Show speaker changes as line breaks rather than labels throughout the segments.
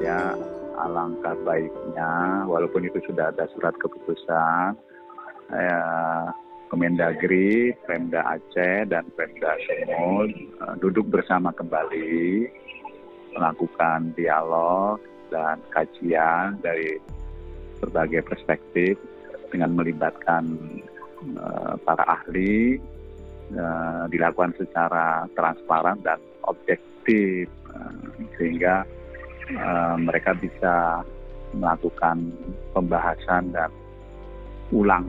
ya alangkah baiknya walaupun itu sudah ada surat keputusan, Kemendagri, Pemda Aceh dan Pemda Sumut duduk bersama kembali melakukan dialog dan kajian dari berbagai perspektif dengan melibatkan para ahli, dilakukan secara transparan dan objektif sehingga mereka bisa melakukan pembahasan ulang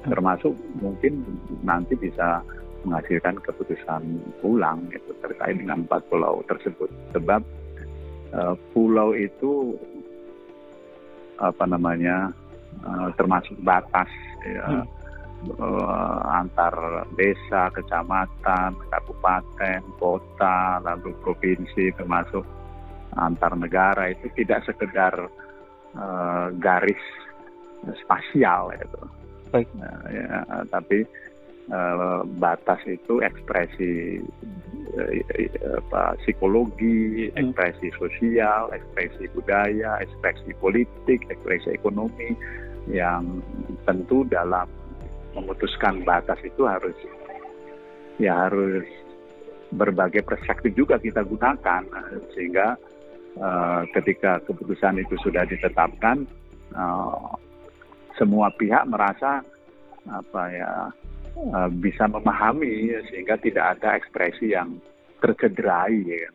termasuk mungkin nanti bisa menghasilkan keputusan ulang itu terkait dengan 4 pulau tersebut. Sebab pulau itu termasuk batas ya, antar desa, kecamatan, kabupaten, kota, lalu provinsi, termasuk antar negara, itu tidak sekedar garis spasial itu.
Baik.
Tapi batas itu ekspresi psikologi, ekspresi sosial, ekspresi budaya, ekspresi politik, ekspresi ekonomi yang tentu dalam memutuskan batas itu harus berbagai perspektif juga kita gunakan sehingga ketika keputusan itu sudah ditetapkan semua pihak merasa bisa memahami sehingga tidak ada ekspresi yang tercederai. Ya.